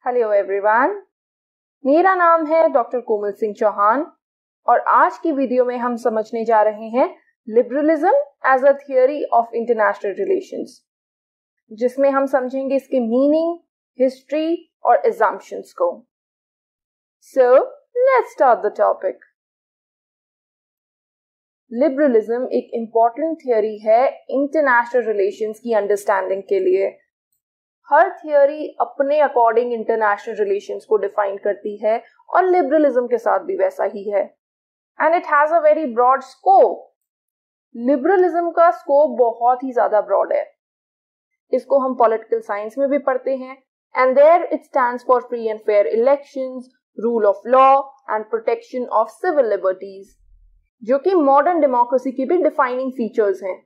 Hello everyone, मेरा नाम है डॉक्टर कोमल सिंह चौहान और आज की वीडियो में हम समझने जा रहे हैं liberalism as a theory of international relations, जिसमें हम समझेंगे इसके मीनिंग, हिस्ट्री और असम्पशंस को। So let's start the topic. Liberalism एक इम्पॉर्टेंट थियोरी है इंटरनेशनल रिलेशंस की अंडरस्टैंडिंग के लिए। हर थियोरी अपने अकॉर्डिंग इंटरनेशनल रिलेशंस को डिफाइन करती है और लिबरलिज्म के साथ भी वैसा ही है, and it has a very broad scope. Liberalism का स्कोप बहुत ही ज्यादा ब्रॉड है। इसको हम पॉलिटिकल साइंस में भी पढ़ते हैं, and there it stands for free and fair elections, rule of law and protection of civil liberties, जो कि मॉडर्न डेमोक्रेसी के भी डिफाइनिंग फीचर्स हैं,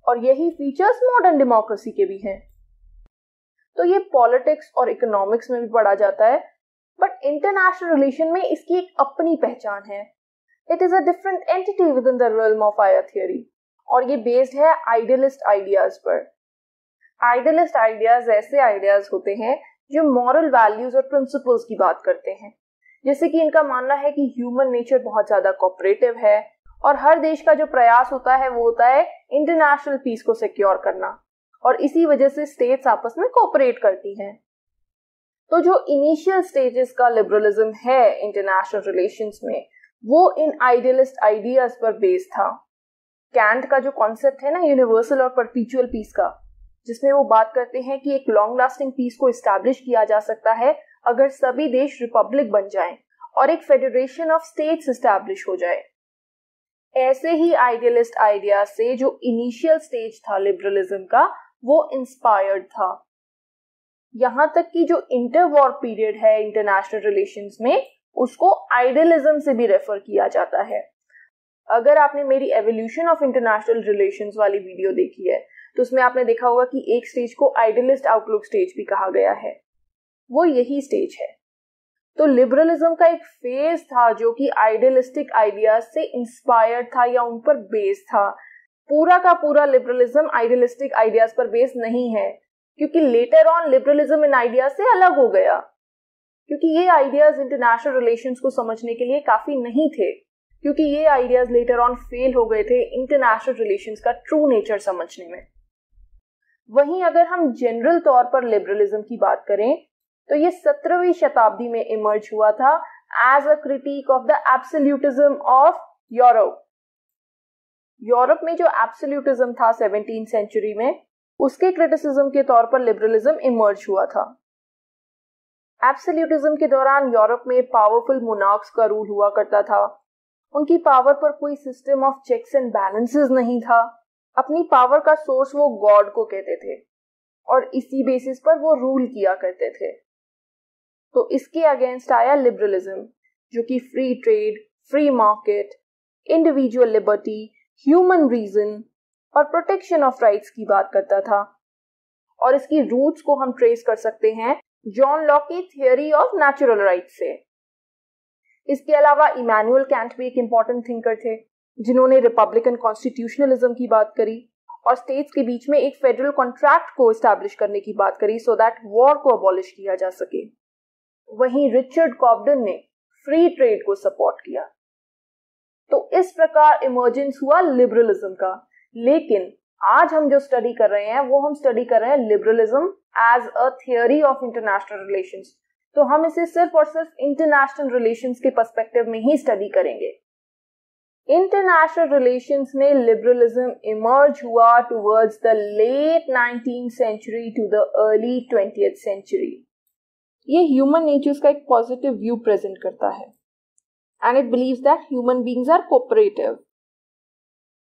और यही फीचर्स मॉडर्न डेमोक्रेसी के भी हैं। तो ये पॉलिटिक्स और इकोनॉमिक्स में भी पढ़ा जाता है, बट इंटरनेशनल रिलेशन में इसकी एक अपनी पहचान है। It is a different entity within the realm of our theory, और ये बेस्ड है आइडियलिस्ट आइडियाज पर। आइडियलिस्ट आइडियाज ऐसे आइडियाज होते हैं जो मॉरल वैल्यूज और प्रिंसिपल्स की बात करते हैं, जैसे कि इनका मानना है कि ह्यूमन नेचर बहुत ज्यादा कोऑपरेटिव है और हर देश का जो प्रयास होता है वो होता है इंटरनेशनल पीस को सिक्योर करना, और इसी वजह से स्टेट्स आपस में कोऑपरेट करती हैं। तो जो इनिशियल स्टेजेस का लिबरलिज्म है इंटरनेशनल रिलेशंस में, वो इन आइडियलिस्ट आइडियाज पर बेस्ड था। कैंट का जो कॉन्सेप्ट है ना, यूनिवर्सल और परपेचुअल पीस का, जिसमें वो बात करते हैं कि एक लॉन्ग लास्टिंग पीस को एस्टैब्लिश किया जा सकता है अगर सभी देश रिपब्लिक बन जाएं और एक फेडरेशन ऑफ स्टेट्स एस्टैब्लिश हो जाए। ऐसे ही आइडियलिस्ट आइडिया से जो इनिशियल स्टेज था लिबरलिज्म का, वो इंस्पायर्ड था। यहां तक कि जो इंटर वॉर पीरियड है इंटरनेशनल रिलेशंस में, उसको आइडियलिज्म से भी रेफर किया जाता है। अगर आपने मेरी एवोल्यूशन ऑफ इंटरनेशनल रिलेशंस वाली वीडियो देखी है तो उसमें आपने देखा होगा कि एक स्टेज को आइडियलिस्ट आउटलुक स्टेज भी कहा गया है, वो यही स्टेज है। तो लिबरलिज्म का एक फेज था जो कि आइडियलिस्टिक आइडियाज से इंस्पायर्ड था या उन पर बेस्ड था। पूरा का पूरा लिबरलिज्म आइडियलिस्टिक आइडियाज पर बेस्ड नहीं है, क्योंकि later on liberalism in ideas से अलग हो गया, क्योंकि ये आइडियाज इंटरनेशनल रिलेशंस को समझने के लिए काफी नहीं थे, क्योंकि ये आइडियाज लेटर ऑन फेल हो गए थे इंटरनेशनल रिलेशंस का ट्रू नेचर समझने में। वहीं अगर हम जनरल तौर पर लिबरलिज्म की बात करें तो ये 17वीं शताब्दी में इमर्ज हुआ था as a critic of the absolutism of Europe. Europe में जो एब्सोल्यूटिज्म था 17वीं सेंचुरी में, उसके क्रिटिसिज्म के तौर पर लिबरलिज्म इमर्ज हुआ था। एब्सोल्यूटिज्म के दौरान यूरोप में पावरफुल मोनार्क्स का रूल हुआ करता था। उनकी पावर पर कोई system of checks and balances नहीं था। अपनी पावर का सोर्स वो गॉड को कहते थे और इसी बेसिस पर वो रूल किया करते थे। तो इसके अगेंस्ट आया लिबरलिज्म, जो कि free trade, free market, individual liberty, human reason और प्रोटेक्शन ऑफ राइट्स की बात करता था। और इसकी रूट्स को हम ट्रेस कर सकते हैं जॉन लॉक की थियोरी ऑफ नेचुरल राइट्स से। इसके अलावा इमैनुअल कैंट भी एक इंपॉर्टेंट थिंकर थे, जिन्होंने रिपब्लिकन कॉन्स्टिट्यूशनलिज्म की बात करी और स्टेट्स के बीच में एक फेडरल कॉन्ट्रैक्ट को एस्टैब्लिश करने की बात करी सो दैट वॉर को अबॉलिश किया जा सके। वहीं रिचर्ड कॉब्डन ने फ्री ट्रेड को सपोर्ट किया। तो इस प्रकार इमर्जेंस हुआ लिबरलिज्म का। लेकिन आज हम जो स्टडी कर रहे हैं वो हम स्टडी कर रहे हैं liberalism as a theory of international relations. तो हम इसे सिर्फ और सिर्फ इंटरनेशनल रिलेशंस के पर्सपेक्टिव में ही स्टडी करेंगे। इंटरनेशनल रिलेशंस में लिबरलिज्म इमर्ज हुआ towards the late 19th century to the early 20th century. ये ह्यूमन नेचर्स का एक पॉजिटिव व्यू प्रेजेंट करता है, and it believes that human beings are cooperative,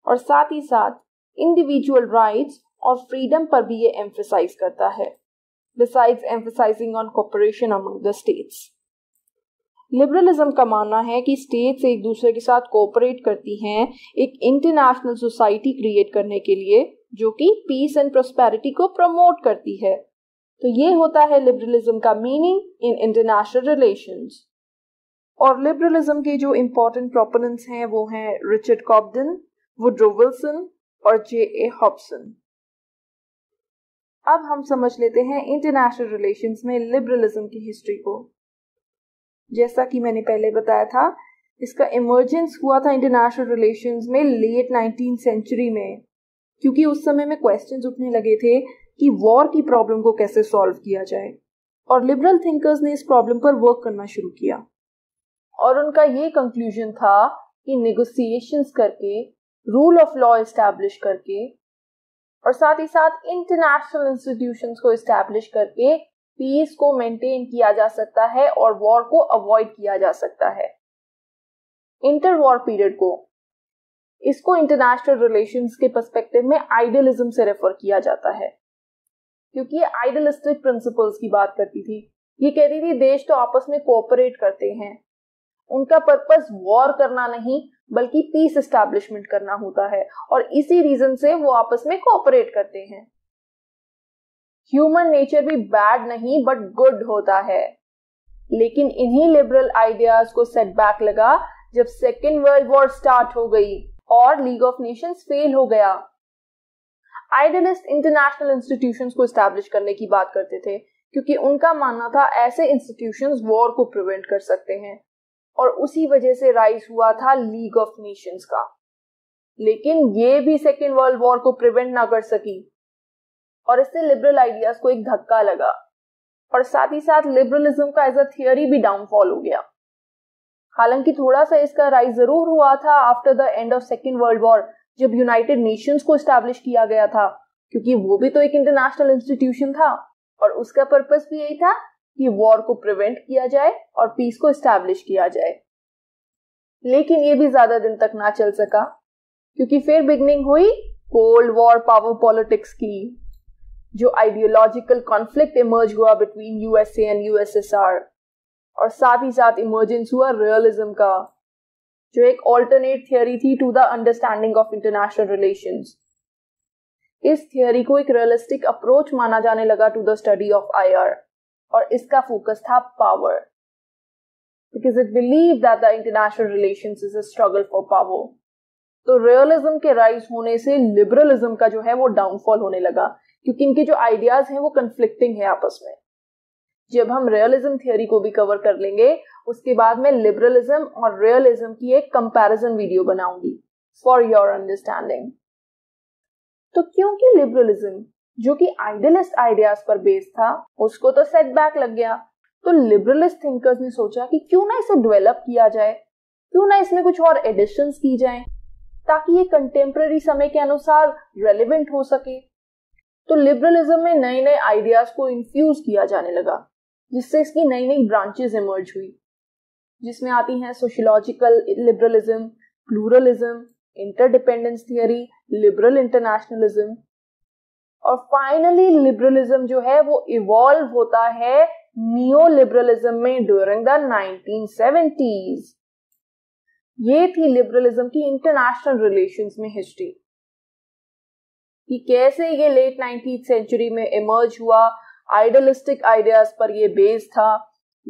और साथ ही साथ इंडिविजुअल राइट्स और फ्रीडम पर भी ये एम्फसाइज करता है, besides emphasising on cooperation among the states. Liberalism का मानना है कि स्टेट्स एक दूसरे के साथ कोऑपरेट करती हैं एक इंटरनेशनल सोसाइटी क्रिएट करने के लिए, जो कि पीस एंड प्रोस्पेरिटी को प्रमोट करती है। तो ये होता है लिबरलिज्म का मीनिंग इन इंटरनेशनल रिलेशंस। और लिबरलिज्म के जो इम्पोर्टेंट प्रोपोनेंट्स हैं वो हैं रिचर्ड कॉब्डन, वुड्रो विल्सन और J.A. हॉब्सन। अब हम समझ लेते हैं इंटरनेशनल रिलेशंस में लिबरलिज्म की हिस्ट्री को। जैसा कि मैंने पहले बताया था, इसका इमर्जेंस हुआ था इंटरनेशनल रिलेशंस में लेट 19th सेंचुरी में, क्योंकि उस समय में क्वेश्चंस उठने लगे थे कि वॉर की प्रॉब्लम को कैसे सॉल्व किया जाए, और लिबरल थिंकर्स ने इस प्रॉब्लम पर वर्क करना शुरू किया। और उनका ये कंक्लूजन था कि नेगोशिएशंस करके, रूल ऑफ लॉ एस्टैब्लिश करके और साथ ही साथ इंटरनेशनल इंस्टीट्यूशंस को एस्टैब्लिश करके पीस को मेंटेन किया जा सकता है और वॉर को अवॉइड किया जा सकता है। इंटर वॉर पीरियड को, इसको इंटरनेशनल रिलेशंस के पर्सपेक्टिव में आइडियलिज्म से रेफर किया जाता है, क्योंकि ये आइडियलिस्टिक प्रिंसिपल्स की बात करती थी। ये कहती थी देश तो आपस में कोऑपरेट करते हैं, उनका पर्पस वॉर करना नहीं बल्कि पीस एस्टैब्लिशमेंट करना होता है, और इसी रीजन से वो आपस में कोऑपरेट करते हैं। ह्यूमन नेचर भी बैड नहीं बट गुड होता है, लेकिन इन्हीं लिबरल आइडियाज को सेटबैक लगा जब सेकेंड वर्ल्ड वॉर स्टार्ट हो गई और लीग ऑफ नेशंस फेल हो गया। आइडियलिस्ट इंटरनेशनल इंस्टीट्यूशंस को एस्टैब्लिश करने की बात करते थे, क्योंकि उनका मानना था ऐसे इंस्टीट्यूशंस वॉर को प्रिवेंट कर सकते हैं, और उसी वजह से राइज हुआ था लीग ऑफ नेशंस का। लेकिन ये भी सेकेंड वर्ल्ड वॉर को प्रिवेंट ना कर सकी, और इससे लिबरल आइडियाज को एक धक्का लगा, और साथ ही साथ लिबरलिज्म का एज अ थियरी भी डाउनफॉल हो गया। हालांकि थोड़ा सा इसका राइज जरूर हुआ था after the end of second world war, जब यूनाइटेड नेशंस को एस्टैब्लिश किया गया था, क्योंकि वो भी तो एक इंटरनेशनल इंस्टीट्यूशन था और उसका पर्पस भी यही था कि वॉर को प्रिवेंट किया जाए और पीस को एस्टैब्लिश किया जाए। लेकिन ये भी ज्यादा दिन तक ना चल सका, क्योंकि फिर बिगनिंग हुई कोल्ड वॉर पावर पॉलिटिक्स की, जो आइडियोलॉजिकल कॉन्फ्लिक्ट इमर्ज हुआ बिटवीन यूएसए एंड यूएसएसआर, और साथ ही साथ इमर्जेंस हुआ रियलिज्म का, जो एक ऑल्टरनेट थियरी थी to the understanding of international relations. इस थियरी को एक रियलिस्टिक अप्रोच माना जाने लगा to the study of IR, और इसका फोकस था power, because it believe that the international relations is a struggle for power. तो रियलिज्म के राइज होने से लिबरलिज्म का जो है वो डाउनफॉल होने लगा, क्योंकि इनके जो आइडियाज हैं वो कन्फ्लिक्टिंग है आपस में। जब हम रियलिज्म थियरी को भी कवर कर लेंगे, उसके बाद मैं लिबरलिज्म और रियलिज्म की एक कंपैरिजन वीडियो बनाऊंगी फॉर योर अंडरस्टैंडिंग। तो क्योंकि लिबरलिज्म, जो कि आइडियलिस्ट आइडियाज पर बेस्ड था, उसको तो सेटबैक लग गया, तो लिबरलिस्ट थिंकर्स ने सोचा कि क्यों ना इसे डेवलप किया जाए, क्यों ना इसमें कुछ और एडिशंस की जाएं, ताकि ये कंटेम्पररी समय के अनुसार रेलेवेंट हो सके। तो लिबरलिज्म में नए नए आइडियाज को इन्फ्यूज किया जाने लगा, जिससे इसकी नई नई ब्रांचेस इमर्ज हुई, जिसमें आती हैं sociological liberalism, pluralism, interdependence theory, liberal internationalism, और फाइनली लिबरलिज्म जो है वो इवॉल्व होता है नियो लिबरलिज्म में ड्यूरिंग द 1970s। ये थी लिबरलिज्म की इंटरनेशनल रिलेशंस में हिस्ट्री, कि कैसे ये लेट 19th सेंचुरी में इमर्ज हुआ, आइडियलिस्टिक आइडियाज पर ये बेस था।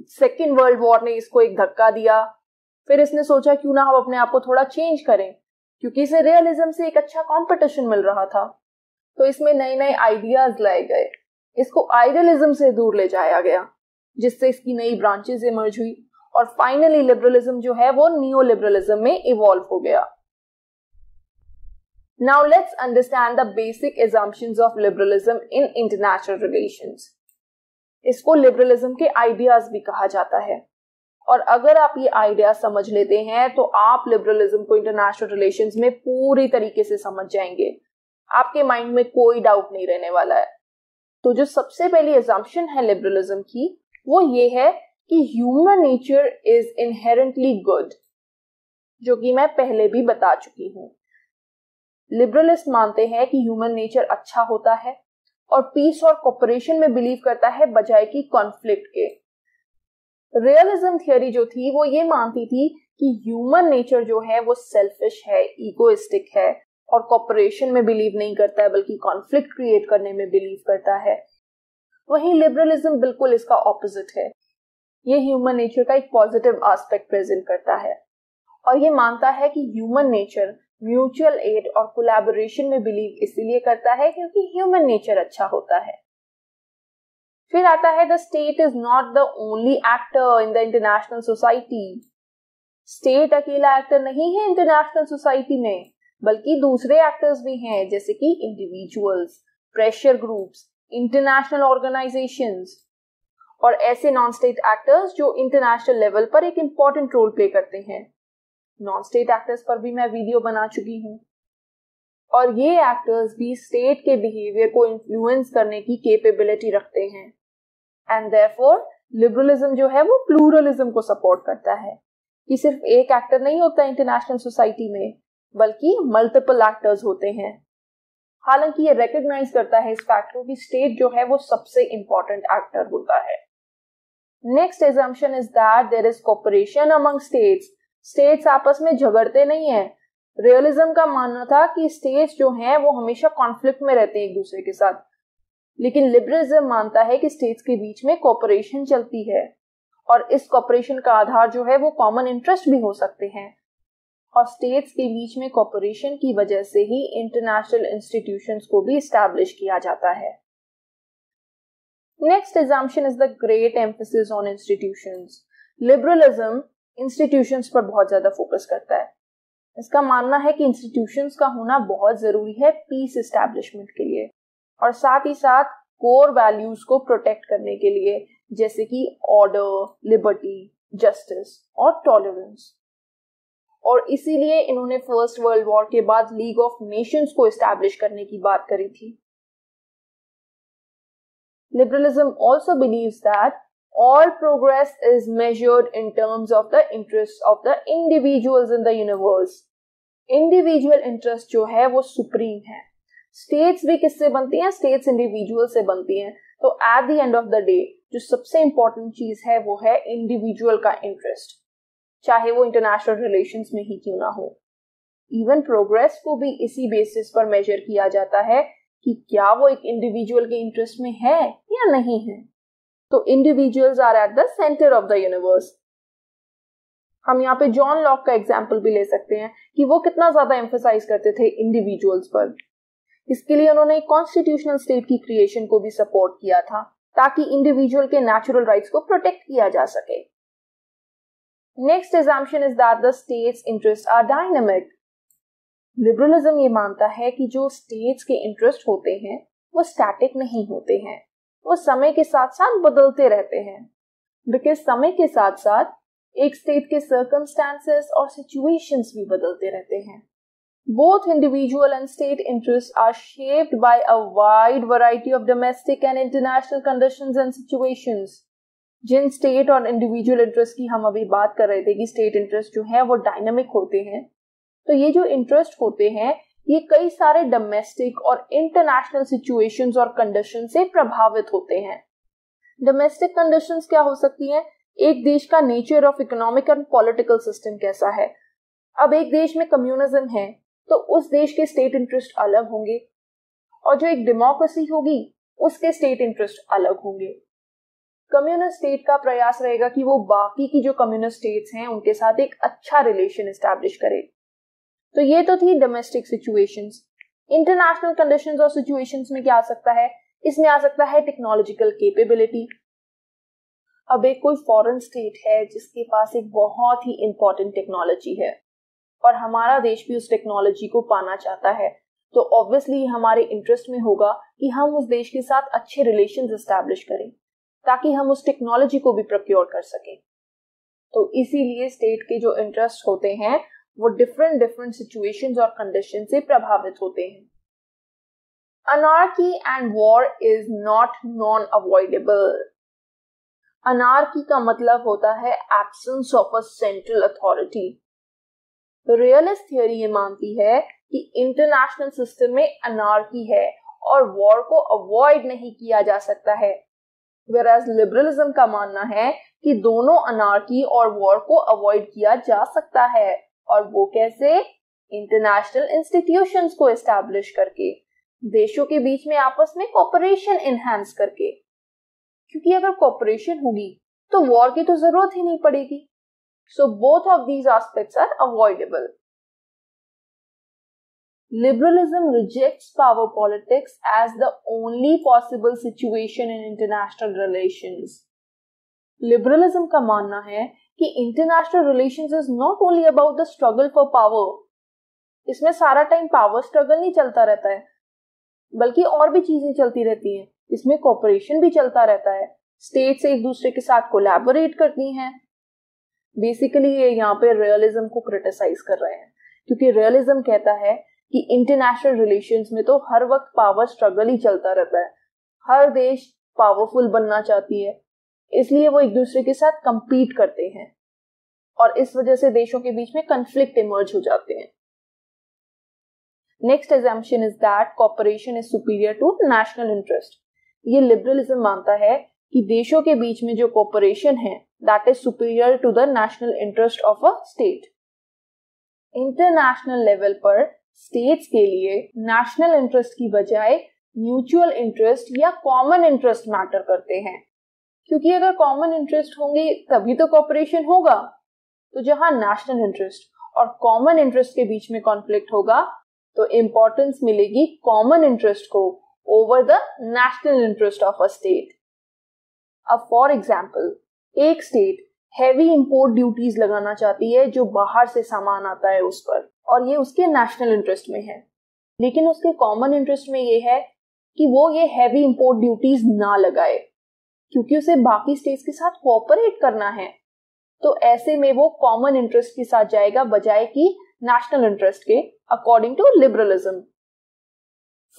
सेकेंड वर्ल्ड वॉर ने इसको एक धक्का दिया, फिर इसने सोचा क्यों ना हम अपने आप को थोड़ा चेंज करें, क्योंकि इसे रियलिज्म से एक अच्छा कंपटीशन मिल रहा था। तो इसमें नए नए आइडियाज लाए गए, इसको आइडियलिज्म से दूर ले जाया गया, जिससे इसकी नई ब्रांचेस इमर्ज हुई, और फाइनली लिबरलिज्म जो है वो नियो लिबरलिज्म में इवॉल्व हो गया। Now let's understand the basic assumptions of liberalism in international relations. इसको लिबरलिज्म के आइडियाज भी कहा जाता है, और अगर आप ये आइडिया समझ लेते हैं तो आप लिबरलिज्म को इंटरनेशनल रिलेशंस में पूरी तरीके से समझ जाएंगे, आपके माइंड में कोई डाउट नहीं रहने वाला है। तो जो सबसे पहली assumption है लिबरलिज्म की, वो ये है कि human nature is inherently good, जो कि मैं पहले भी बता चुकी हूं। लिबरलिस्ट मानते हैं कि ह्यूमन नेचर अच्छा होता है और पीस और कोऑपरेशन में बिलीव करता है बजाय कि कॉन्फ्लिक्ट के। रियलिज्म थियरी जो थी वो ये मानती थी कि ह्यूमन नेचर जो है वो सेल्फिश है, इगोइस्टिक है, और कोऑपरेशन में बिलीव नहीं करता है बल्कि कॉन्फ्लिक्ट क्रिएट करने में बिलीव करता है। वहीं लिबरलिज्म बिल्कुल इसका ऑपोजिट है, ये ह्यूमन नेचर का एक पॉजिटिव एस्पेक्ट प्रेजेंट करता है, और ये मानता है कि ह्यूमन नेचर म्यूचुअल एड और कोलैबोरेशन में बिलीव इसीलिए करता है क्योंकि ह्यूमन नेचर अच्छा होता है। फिर आता है the state is not the only actor in the international society. State अकेला एक्टर नहीं है इंटरनेशनल सोसाइटी में, बल्कि दूसरे एक्टर्स भी हैं, जैसे कि individuals, pressure groups, international organisations और ऐसे नॉन स्टेट एक्टर्स जो इंटरनेशनल लेवल पर एक इंपॉर्टेंट रोल प्ले करते हैं। नॉन स्टेट एक्टर्स पर भी मैं वीडियो बना चुकी हूँ और ये एक्टर्स भी स्टेट के बिहेवियर को इन्फ्लुएंस करने की कैपेबिलिटी रखते हैं। एंड देयरफॉर लिबरलिज्म जो है वो प्लूरलिज्म को सपोर्ट करता है कि सिर्फ एक एक्टर नहीं होता इंटरनेशनल सोसाइटी में, बल्कि मल्टीपल एक्टर्स होते हैं। हालांकि ये रिकॉग्नाइज करता है इस फैक्ट को कि स्टेट जो है वो सबसे इंपॉर्टेंट एक्टर होता है। Next assumption is that there is cooperation among states. States आपस में झगड़ते नहीं है। रियलिज्म का मानना था कि स्टेट्स जो हैं वो हमेशा कॉन्फ्लिक्ट में रहते हैं एक दूसरे के साथ, लेकिन लिबरलिज्म मानता है कि स्टेट्स के बीच में कोऑपरेशन चलती है और इस कोऑपरेशन का आधार जो है वो कॉमन इंटरेस्ट भी हो सकते हैं और स्टेट्स के बीच में कोऑपरेशन की वजह से ही इंटरनेशनल इंस्टीट्यूशंस को भी एस्टैब्लिश किया जाता है। Next assumption is the great emphasis on institutions. Liberalism institutions पर बहुत ज्यादा फोकस करता है। इसका मानना है कि इंस्टीट्यूशंस का होना बहुत जरूरी है पीस एस्टैब्लिशमेंट के लिए और साथ ही साथ कोर वैल्यूज को प्रोटेक्ट करने के लिए, जैसे कि ऑर्डर, लिबर्टी, जस्टिस और टॉलरेंस। और इसीलिए इन्होंने फर्स्ट वर्ल्ड वॉर के बाद लीग ऑफ नेशंस को एस्टैब्लिश करने की बात करी थी। Liberalism also believes that all progress is measured in terms of the interests of the individuals in the universe. Individual interest जो है वो सुप्रीम है। स्टेट्स भी किससे बनती हैं? स्टेट्स इंडिविजुअल से बनती हैं। तो at the end of the day जो सबसे इंपॉर्टेंट चीज है वो है इंडिविजुअल का इंटरेस्ट, चाहे वो इंटरनेशनल रिलेशंस में ही क्यों ना हो। इवन प्रोग्रेस को भी इसी बेसिस पर मेजर किया जाता है कि क्या वो एक इंडिविजुअल के इंटरेस्ट में है या नहीं है। तो individuals are at the centre of the universe. हम यहाँ पे जॉन लॉक का एग्जाम्पल भी ले सकते हैं कि वो कितना ज्यादा एम्फसाइज करते थे इंडिविजुअल्स पर। इसके लिए उन्होंने एक कॉन्स्टिट्यूशनल स्टेट की क्रिएशन को भी सपोर्ट किया था ताकि इंडिविजुअल के नेचुरल राइट्स को प्रोटेक्ट किया जा सके। Next assumption is that the states interest are dynamic. Liberalism ये मानता है कि जो स्टेट्स के इंटरेस्ट होते हैं वो स्टैटिक नहीं होते हैं, वो समय के साथ साथ बदलते रहते हैं। बिकॉज समय के साथ साथ एक स्टेट के सर्कमस्टेंसेस और सिचुएशंस भी बदलते रहते हैं। Both individual and state interest are shaped by a wide variety of domestic and international conditions and situations. जिन स्टेट और इंडिविजुअल इंटरेस्ट की हम अभी बात कर रहे थे कि स्टेट इंटरेस्ट जो है वो डायनामिक होते हैं, तो ये जो इंटरेस्ट होते हैं ये कई सारे डोमेस्टिक और इंटरनेशनल सिचुएशंस और कंडीशन से प्रभावित होते हैं। डोमेस्टिक कंडीशंस क्या हो सकती हैं? एक देश का nature of economic and political system कैसा है। अब एक देश में कम्युनिज्म है तो उस देश के स्टेट इंटरेस्ट अलग होंगे और जो एक डेमोक्रेसी होगी उसके स्टेट इंटरेस्ट अलग होंगे। कम्युनिस्ट स्टेट का प्रयास रहेगा कि वो बाकी की जो कम्युनिस्ट स्टेट्स हैं उनके साथ एक अच्छा रिलेशन एस्टैब्लिश करे। तो ये तो थी डोमेस्टिक सिचुएशंस। इंटरनेशनल कंडीशंस और सिचुएशंस में क्या आ सकता है? इसमें आ सकता है टेक्नोलॉजिकल कैपेबिलिटी। अब एक कोई फॉरेन स्टेट है जिसके पास एक बहुत ही इंपॉर्टेंट टेक्नोलॉजी है और हमारा देश भी उस टेक्नोलॉजी को पाना चाहता है, तो ऑब्वियसली हमारे इंटरेस्ट में होगा कि हम उस देश के साथ अच्छे रिलेशंस एस्टैब्लिश करें ताकि हम उस टेक्नोलॉजी को भी प्रोक्योर कर सकें। तो इसीलिए स्टेट के जो इंटरेस्ट होते हैं वो डिफरेंट सिचुएशंस और कंडीशन से प्रभावित होते हैं। Anarchy and war is not non avoidable. Anarchy का मतलब होता है absence of a central authority. Realist theory ये मानती है कि इंटरनेशनल सिस्टम में अनार्की है और वॉर को अवॉइड नहीं किया जा सकता है, whereas लिबरलिज्म का मानना है कि दोनों अनार्की और वॉर को अवॉइड किया जा सकता है। और वो कैसे? इंटरनेशनल इंस्टीट्यूशंस को एस्टैब्लिश करके, देशों के बीच में आपस में कोऑपरेशन एनहांस करके। क्योंकि अगर कोऑपरेशन होगी तो वॉर की तो जरूरत ही नहीं पड़ेगी। So both of these aspects are avoidable. Liberalism rejects power politics as the only possible situation in international relations. Liberalism का मानना है कि international relations is not only about the struggle for power. इसमें सारा टाइम पावर स्ट्रगल नहीं चलता रहता है, बल्कि और भी चीजें चलती रहती हैं. इसमें कोऑपरेशन भी चलता रहता है. स्टेट्स एक दूसरे के साथ कोलैबोरेट करती हैं. बेसिकली ये यहाँ पे रियलिज्म को क्रिटिसाइज कर रहे हैं, क्योंकि रियलिज्म कहता है कि इंटरनेशनल रिलेशंस में तो हर वक्त पावर स्ट्रगल ही चलता रहता है. हर देश पावरफुल बनना चाहती है, इसलिए वो एक दूसरे के साथ कंपीट करते हैं और इस वजह से देशों के बीच में कॉन्फ्लिक्ट इमर्ज हो जाते हैं. Next assumption is that cooperation is superior to national interest. ये लिबरलिज्म मानता है कि देशों के बीच में जो कॉपरेशन है that is superior to the national interest of a state. International level पर स्टेट्स के लिए नेशनल इंटरेस्ट की बजाय म्यूचुअल इंटरेस्ट या कॉमन इंटरेस्ट मैटर करते हैं, क्योंकि अगर कॉमन इंटरेस्ट होंगे तभी तो कॉपरेशन होगा. तो जहां नेशनल इंटरेस्ट और कॉमन इंटरेस्ट के बीच में कॉन्फ्लिक्ट होगा तो इंपॉर्टेंस मिलेगी कॉमन इंटरेस्ट को over the national interest of a state. अब फॉर एग्जाम्पल, एक स्टेट हैवी इंपोर्ट ड्यूटीज लगाना चाहती है जो बाहर से सामान आता है उस पर, और ये उसके नेशनल इंटरेस्ट में है, लेकिन उसके कॉमन इंटरेस्ट में ये है कि वो ये हैवी इंपोर्ट ड्यूटीज ना लगाए, क्योंकि उसे बाकी स्टेट्स के साथ कोऑपरेट करना है. तो ऐसे में वो कॉमन इंटरेस्ट के साथ जाएगा बजाय कि नेशनल इंटरेस्ट के, according to liberalism.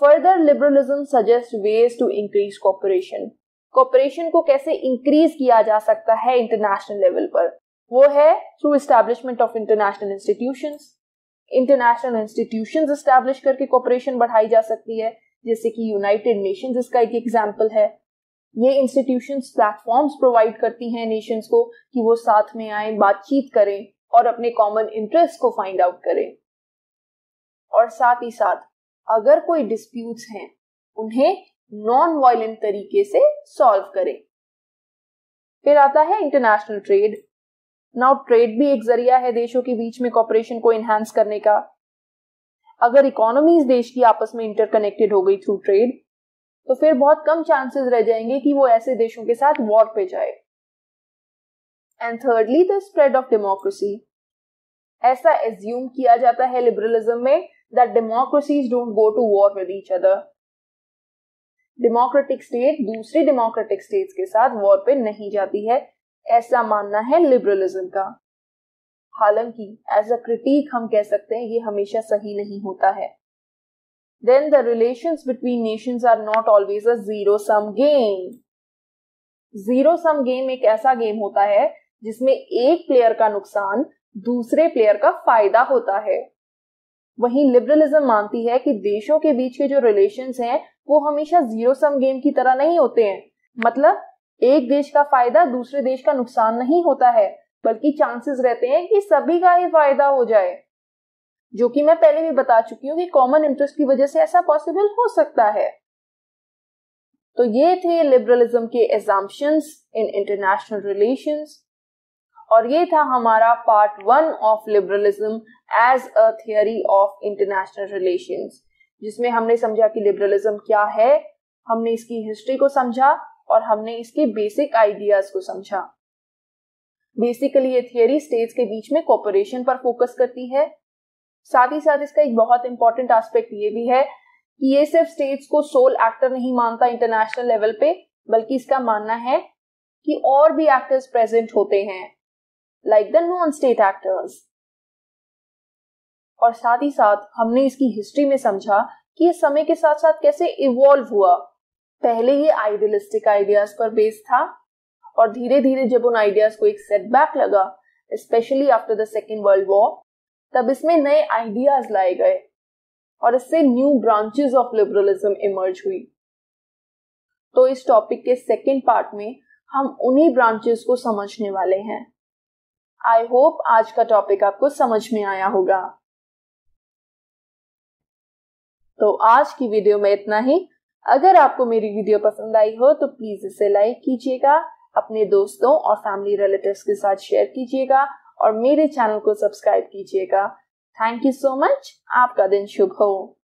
Further liberalism suggest ways to increase cooperation. Cooperation को कैसे इंक्रीज किया जा सकता है इंटरनेशनल लेवल पर, वो है through establishment of international institutions. International institutions establish करके कोऑपरेशन बढ़ाई जा सकती है, जैसे कि यूनाइटेड नेशंस इसका एक एग्जांपल है. ये इंस्टीट्यूशंस प्लेटफॉर्म्स प्रोवाइड करती हैं नेशंस को कि वो साथ में आए, बातचीत करें और अपने कॉमन इंटरेस्ट को फाइंड आउट करें. और साथ ही साथ अगर कोई डिस्प्यूट्स हैं उन्हें नॉन वायलेंट तरीके से सॉल्व करें. फिर आता है इंटरनेशनल ट्रेड. नाउ ट्रेड भी एक जरिया है देशों के बीच में कोऑपरेशन को एनहांस करने का. अगर इकोनॉमीज देश की आपस में इंटरकनेक्टेड हो गई थ्रू ट्रेड, तो फिर बहुत कम चांसेस रह जाएंगे कि वो ऐसे देशों के साथ वॉर पे जाए. And thirdly the spread of democracy. ऐसा एज्यूम किया जाता है लिबरलिज्म में that democracies don't go to war with each other. Democratic state दूसरी डेमोक्रेटिक स्टेट्स के साथ वॉर पे नहीं जाती है, ऐसा मानना है लिबरलिज्म का. हालांकि एज अ क्रिटिक हम कह सकते हैं ये हमेशा सही नहीं होता है. Then the relations between nations are not always a zero-sum game. Zero-sum game एक ऐसा गेम होता है जिसमें एक प्लेयर का नुकसान दूसरे प्लेयर का फायदा होता है. वहीं लिबरलिज्म मानती है कि देशों के बीच के जो रिलेशंस हैं वो हमेशा जीरो सम गेम की तरह नहीं होते हैं. मतलब एक देश का फायदा दूसरे देश का नुकसान नहीं होता है, बल्कि चांसेस रहते हैं कि सभी का ही फायदा हो जाए, जो कि मैं पहले भी बता चुकी हूँ कि कॉमन इंटरेस्ट की वजह से ऐसा पॉसिबल हो सकता है. तो ये थे लिबरलिज्म के assumptions इन इंटरनेशनल रिलेशंस, और ये था हमारा part 1 of liberalism as a theory of international relations, जिसमें हमने समझा कि लिबरलिज्म क्या है, हमने इसकी हिस्ट्री को समझा और हमने इसके बेसिक आइडियाज को समझा. बेसिकली ये थियरी स्टेट्स के बीच में कोऑपरेशन पर फोकस करती है. साथ ही साथ इसका एक बहुत इंपॉर्टेंट एस्पेक्ट ये भी है कि ये सिर्फ स्टेट्स को सोल एक्टर नहीं मानता इंटरनेशनल लेवल पे, बल्कि इसका मानना है कि और भी एक्टर्स प्रेजेंट होते हैं, like the non state actors. और साथ ही साथ हमने इसकी हिस्ट्री में समझा कि ये समय के साथ साथ कैसे इवॉल्व हुआ. पहले ये आइडियलिस्टिक आइडियाज पर बेस्ड था, और धीरे धीरे जब उन आइडियाज को एक सेटबैक लगा, specially after the second world war, तब इसमें नए आइडियाज लाए गए और इससे new branches of liberalism emerge हुई. तो इस टॉपिक के सेकेंड पार्ट में हम उन्हीं ब्रांचेस को समझने वाले हैं. आई होप आज का टॉपिक आपको समझ में आया होगा. तो आज की वीडियो में इतना ही. अगर आपको मेरी वीडियो पसंद आई हो तो प्लीज इसे लाइक कीजिएगा, अपने दोस्तों और फैमिली रिलेटिव्स के साथ शेयर कीजिएगा और मेरे चैनल को सब्सक्राइब कीजिएगा थैंक यू सो मच। आपका दिन शुभ हो।